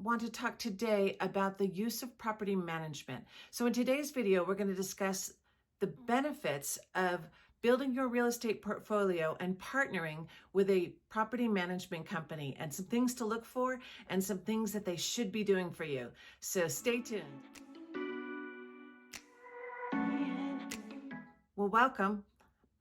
want to talk today about the use of property management. So in today's video, we're going to discuss the benefits of building your real estate portfolio and partnering with a property management company, and some things to look for and some things that they should be doing for you. So stay tuned. Well, welcome.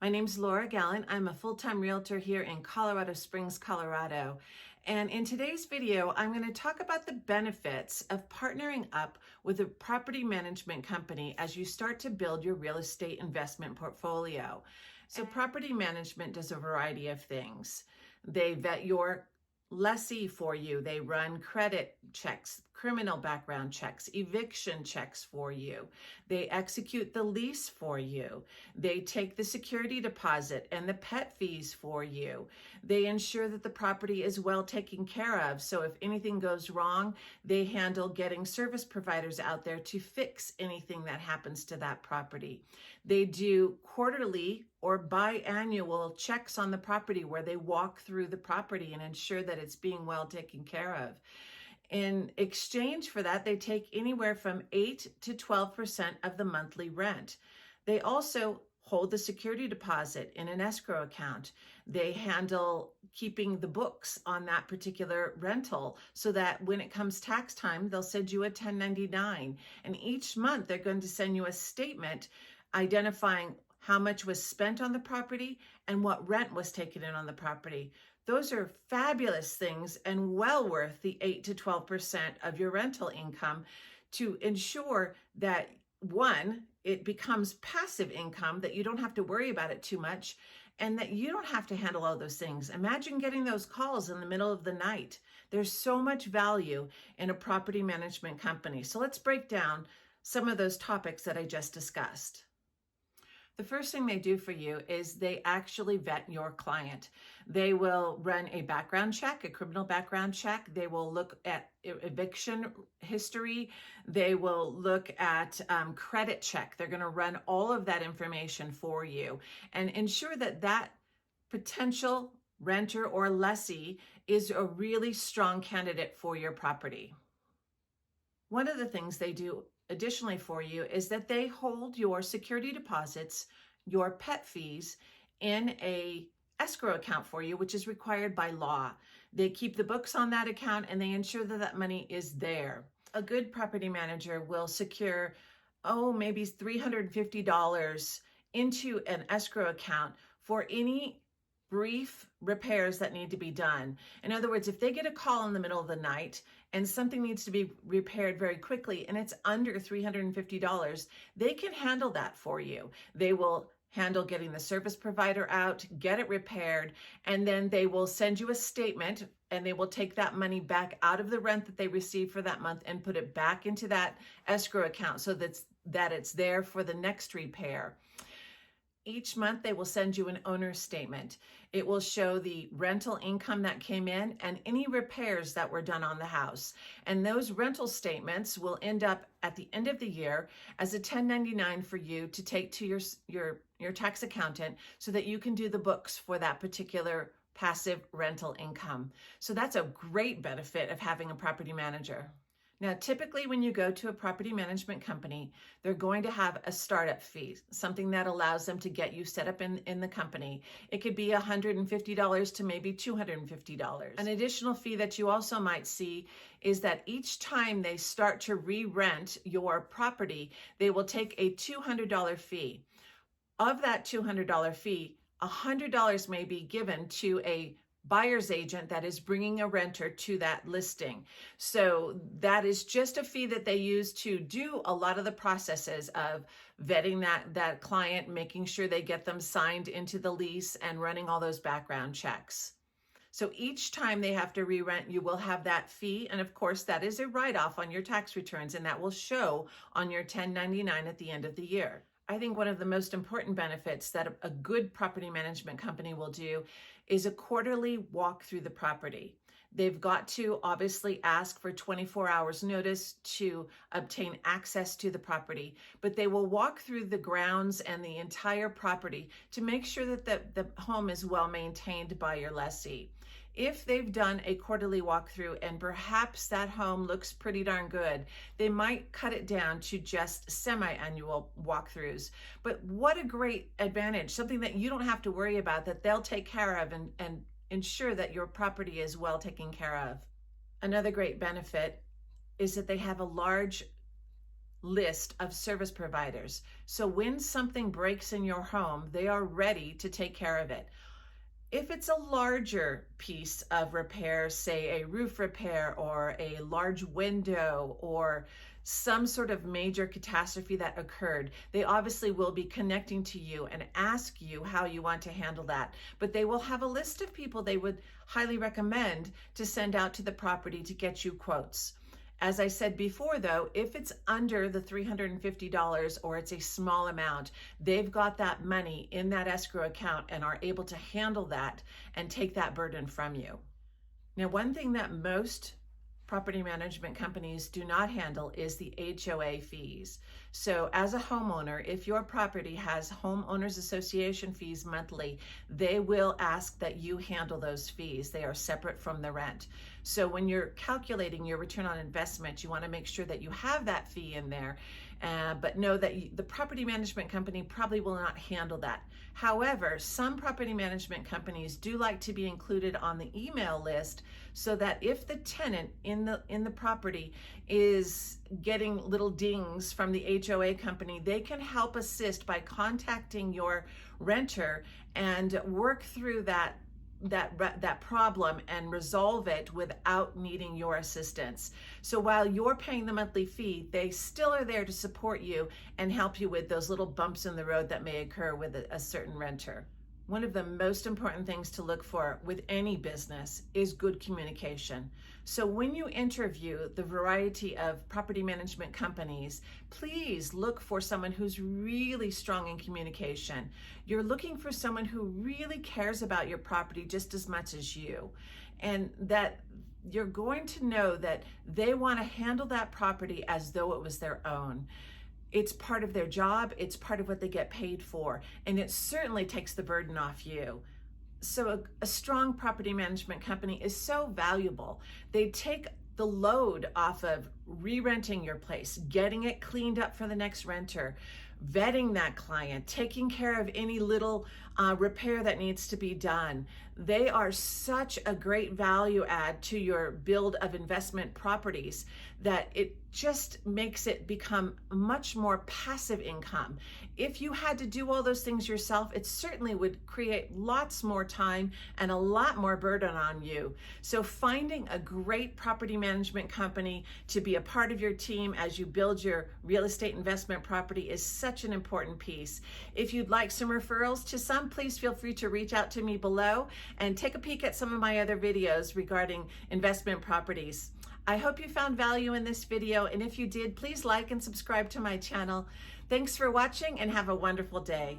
My name's Laura Gallant. I'm a full-time realtor here in Colorado Springs, Colorado. And in today's video, I'm going to talk about the benefits of partnering up with a property management company as you start to build your real estate investment portfolio. So property management does a variety of things. They vet your lessee for you. They run credit checks, criminal background checks, eviction checks for you. They execute the lease for you. They take the security deposit and the pet fees for you. They ensure that the property is well taken care of. So if anything goes wrong, they handle getting service providers out there to fix anything that happens to that property. They do quarterly or biannual checks on the property where they walk through the property and ensure that it's being well taken care of. In exchange for that, they take anywhere from 8 to 12% of the monthly rent. They also hold the security deposit in an escrow account. They handle keeping the books on that particular rental so that when it comes tax time, they'll send you a 1099. And each month they're going to send you a statement identifying how much was spent on the property and what rent was taken in on the property. Those are fabulous things and well worth the 8 to 12% of your rental income to ensure that, one, it becomes passive income, that you don't have to worry about it too much, and that you don't have to handle all those things. Imagine getting those calls in the middle of the night. There's so much value in a property management company. So let's break down some of those topics that I just discussed. The first thing they do for you is they actually vet your client. They will run a background check, a criminal background check. They will look at eviction history. They will look at credit check. They're going to run all of that information for you and ensure that that potential renter or lessee is a really strong candidate for your property. One of the things they do additionally for you is that they hold your security deposits, your pet fees in a escrow account for you, which is required by law. They keep the books on that account and they ensure that that money is there. A good property manager will secure, maybe $350 into an escrow account for any brief repairs that need to be done. In other words, if they get a call in the middle of the night and something needs to be repaired very quickly and it's under $350, they can handle that for you. They will handle getting the service provider out, get it repaired, and then they will send you a statement and they will take that money back out of the rent that they received for that month and put it back into that escrow account so that it's there for the next repair. Each month, they will send you an owner's statement. It will show the rental income that came in and any repairs that were done on the house. And those rental statements will end up at the end of the year as a 1099 for you to take to your tax accountant so that you can do the books for that particular passive rental income. So that's a great benefit of having a property manager. Now, typically when you go to a property management company, they're going to have a startup fee, something that allows them to get you set up in the company. It could be $150 to maybe $250. An additional fee that you also might see is that each time they start to re-rent your property, they will take a $200 fee. Of that $200 fee, $100 may be given to a buyer's agent that is bringing a renter to that listing. So that is just a fee that they use to do a lot of the processes of vetting that client, making sure they get them signed into the lease and running all those background checks. So each time they have to re-rent, you will have that fee. And of course, that is a write-off on your tax returns, and that will show on your 1099 at the end of the year. I think one of the most important benefits that a good property management company will do is a quarterly walk through the property. They've got to obviously ask for 24 hours notice to obtain access to the property, but they will walk through the grounds and the entire property to make sure that the home is well maintained by your lessee. If they've done a quarterly walkthrough and perhaps that home looks pretty darn good, they might cut it down to just semi-annual walkthroughs. But what a great advantage, something that you don't have to worry about, that they'll take care of and ensure that your property is well taken care of. Another great benefit is that they have a large list of service providers. So when something breaks in your home, they are ready to take care of it. If it's a larger piece of repair, say a roof repair or a large window or some sort of major catastrophe that occurred, they obviously will be connecting to you and ask you how you want to handle that. But they will have a list of people they would highly recommend to send out to the property to get you quotes. As I said before, though, if it's under the $350 or it's a small amount, they've got that money in that escrow account and are able to handle that and take that burden from you. Now, one thing that most property management companies do not handle is the HOA fees. So as a homeowner, if your property has homeowners association fees monthly, they will ask that you handle those fees. They are separate from the rent. So when you're calculating your return on investment, you want to make sure that you have that fee in there, but know that the property management company probably will not handle that. However, some property management companies do like to be included on the email list so that if the tenant in the property is getting little dings from the HOA company, they can help assist by contacting your renter and work through that problem and resolve it without needing your assistance. So while you're paying the monthly fee, they still are there to support you and help you with those little bumps in the road that may occur with a certain renter. One of the most important things to look for with any business is good communication. So when you interview the variety of property management companies, please look for someone who's really strong in communication. You're looking for someone who really cares about your property just as much as you, and that you're going to know that they want to handle that property as though it was their own. It's part of their job, it's part of what they get paid for, and it certainly takes the burden off you. So a strong property management company is so valuable. They take the load off of re-renting your place, getting it cleaned up for the next renter, vetting that client, taking care of any little repair that needs to be done. They are such a great value add to your build of investment properties that it just makes it become much more passive income. If you had to do all those things yourself, it certainly would create lots more time and a lot more burden on you. So finding a great property management company to be a part of your team as you build your real estate investment property is such an important piece. If you'd like some referrals to some, please feel free to reach out to me below and take a peek at some of my other videos regarding investment properties. I hope you found value in this video, and if you did, please like and subscribe to my channel. Thanks for watching and have a wonderful day.